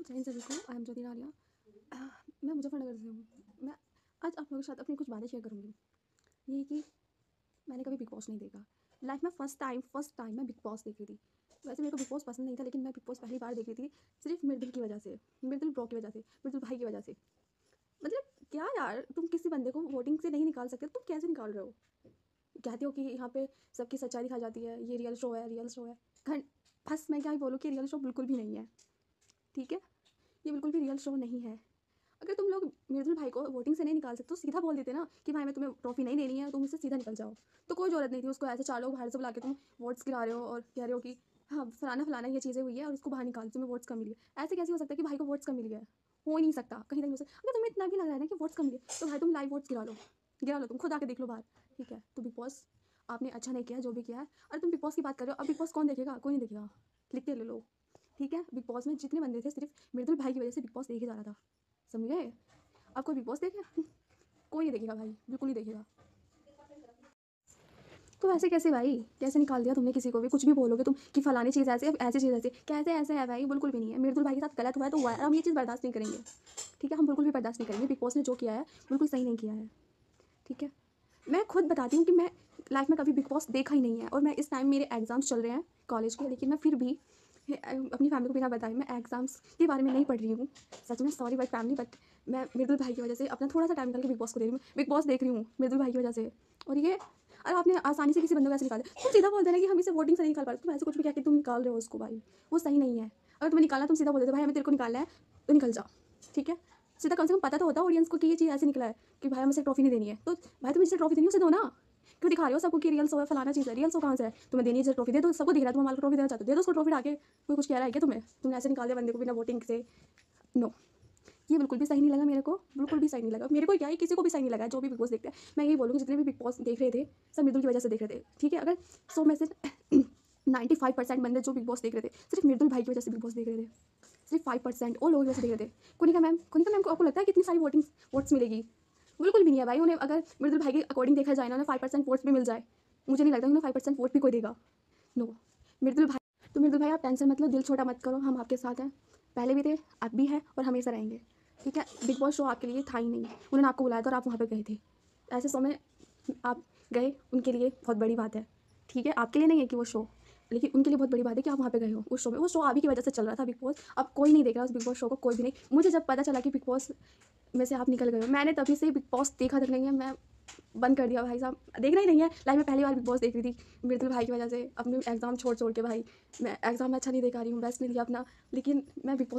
जय सभी को। आई एम ज्योति नालिया। मैं मुजफ्फरनगर से हूँ। मैं आज आप लोगों के साथ अपनी कुछ बातें शेयर करूँगी। यही कि मैंने कभी बिग बॉस नहीं देखा लाइफ में। फर्स्ट टाइम मैं बिग बॉस देख रही थी। वैसे मेरे को बिग बॉस पसंद नहीं था, लेकिन मैं बिग बॉस पहली बार देख रही थी सिर्फ मृदुल की वजह से, मृदुल ब्रो की वजह से, मृदुल भाई की वजह से। मतलब क्या यार, तुम किसी बंदे को वोटिंग से नहीं निकाल सकते, तुम कैसे निकाल रहे हो? कहते हो कि यहाँ पे सबकी सच्चाई दिखाई जाती है, ये रियल शो है, रियल शो है। फर्स्ट मैं क्या ही बोलूँ कि रियल शो बिल्कुल भी नहीं है। ठीक है, ये बिल्कुल भी रियल शो नहीं है। अगर तुम लोग मृदुल भाई को वोटिंग से नहीं निकाल सकते तो सीधा बोल देते ना कि भाई मैं तुम्हें ट्रॉफी नहीं देनी है, तुम इससे सीधा निकल जाओ। तो कोई ज़रूरत नहीं थी उसको ऐसे 4 लोग बाहर से बुला के तुम वोट्स गिरा रहे हो और कह रहे हो कि हाँ फलाना फलाना ये चीज़ें हुई है और इसको बाहर निकाल, तुम्हें वोट्स कम मिली है। ऐसे कैसे हो सकता है कि भाई को वोट्स कम मिली है? हो ही नहीं सकता, कहीं नहीं हो सकता। अगर तुम्हें इतना भी लग रहा है ना कि वोट्स कम मिले तो भाई तुम लाइव वोट्स गिरा लो, तुम खुद आके देख लो बाहर। ठीक है, तो बिग बॉस आपने अच्छा नहीं किया जो भी किया है। और तुम बिग बॉस की बात कर रहे हो, अब बिग बॉस कौन देखेगा? कोई नहीं देखेगा, लिख के ले लो। ठीक है, बिग बॉस में जितने बंदे थे सिर्फ मृदुल भाई की वजह से बिग बॉस देखे जा रहा था, समझ गए? आपको बिग बॉस देखे? कोई नहीं देखेगा भाई, बिल्कुल नहीं देखेगा। तो ऐसे कैसे भाई, कैसे निकाल दिया तुमने किसी को भी? कुछ भी बोलोगे तुम कि फलानी चीज़ ऐसे, ऐसी चीज़ ऐसे, कैसे ऐसे है भाई? बिल्कुल भी नहीं है। मृदुल भाई के साथ गलत हुआ है तो हुआ है, हम ये चीज़ बर्दाश्त नहीं करेंगे। ठीक है, हम बिल्कुल भी बर्दाश्त नहीं करेंगे। बिग बॉस ने जो किया है बिल्कुल सही नहीं किया है। ठीक है, मैं खुद बताती हूँ कि मैं लाइफ में कभी बिग बॉस देखा ही नहीं है। और मैं इस टाइम मेरे एग्ज़ाम्स चल रहे हैं कॉलेज के, लेकिन मैं फिर भी अपनी फैमिली को बिना बताए मैं एग्ज़ाम्स के बारे में नहीं पढ़ रही हूँ। सच में सॉरी बाय फैमिली, बट मैं मृदुल भाई की वजह से अपना थोड़ा सा टाइम निकाल के बिग बॉस को दे रही हूँ। बिग बॉस देख रही हूँ मृदुल भाई की वजह से। और ये अरे आपने आसानी से किसी बंदे को ऐसे निकाल दिया, तुम सीधा बोल देना कि हम इसे वोटिंग से नहीं निकाल पा रहे। तुम ऐसे कुछ भी कह के तुम निकाल रहे हो उसको भाई, वो सही नहीं है। अगर तुम्हें निकालना तुम सीधा बोल देते भाई हमें तेरे को निकालना है तो निकल जाओ। ठीक है, सीधा कम से कम पता तो होता ऑडियंस को कि ये चीज़ ऐसे निकला है कि भाई हमें से ट्रॉफी नहीं देनी है। तो भाई तुम्हें जिसे ट्रॉफी देनी है उसे दो ना। क्यों दिखा रहे हो सबको कि रियल शो है, फलाना चीज़ है? रियल शो कहाँ से है? तुम्हें देनी है जिसे ट्रॉफी दे दो, सबको दिख रहा है तुम हमारे को ट्रॉफी देना चाहते हो, दे दो उसको ट्रॉफी ढाके। कोई कुछ कह रहा है क्या तुम्हें? तुमने ऐसे निकाल दिया बंदे को बिना वोटिंग से। नो, ये बिल्कुल भी सही नहीं लगा मेरे को, बिल्कुल भी सही नहीं लगा मेरे को। क्या है, किसी को भी सही नहीं लगा जो भी बिग बॉस देखते हैं। मैं यही बोलूँगी जितने भी बिग बॉस देख रहे थे सब मृदुल की वजह से देख रहे थे। ठीक है, अगर 100 में से 95% बंदे जो बिग बॉस देख रहे थे सिर्फ मृदुल भाई की वजह से बिग बॉस देख रहे थे। सिर्फ 5% और लोगों की वजह से देख रहे थे। कुनिका मैम को आपको लगता है कितनी सारी वोट्स मिलेगी? बिल्कुल भी नहीं है भाई। उन्हें अगर मृदुल भाई के अकॉर्डिंग देखा जाए ना, उन्हें 5% वोट्स भी मिल जाए, मुझे नहीं लगता उन्हें 5% वोट भी कोई देगा। नो, मृदुल भाई तो मृदुल भाई आप टेंशन मत लो, दिल छोटा मत करो, हम आपके साथ हैं। पहले भी थे, अब भी हैं और हमेशा रहेंगे। ठीक है, बिग बॉस शो आपके लिए था ही नहीं, उन्होंने आपको बुलाया था और आप वहाँ पे गए थे। ऐसे शो में आप गए, उनके लिए बहुत बड़ी बात है। ठीक है, आपके लिए नहीं है कि वो शो, लेकिन उनके लिए बहुत बड़ी बात है कि आप वहाँ पे गए हो उस शो में। वो शो आप ही की वजह से चल रहा था बिग बॉस। अब कोई नहीं देख रहा उस बिग बॉस शो को, कोई भी नहीं। मुझे जब पता चला कि बिग बॉस में से आप निकल गए हो, मैंने तभी से बिग बॉस देखा तक नहीं है, मैं बंद कर दिया भाई साहब, देखना ही नहीं है। लाइफ में पहली बार बिग बॉस देख रही थी मृदुल भाई की वजह से, अपने एग्ज़ाम छोड़ के भाई। मैं एग्ज़ाम में अच्छा नहीं दे पा रही हूँ, बेस्ट नहीं दिया अपना, लेकिन मैं बिग बॉस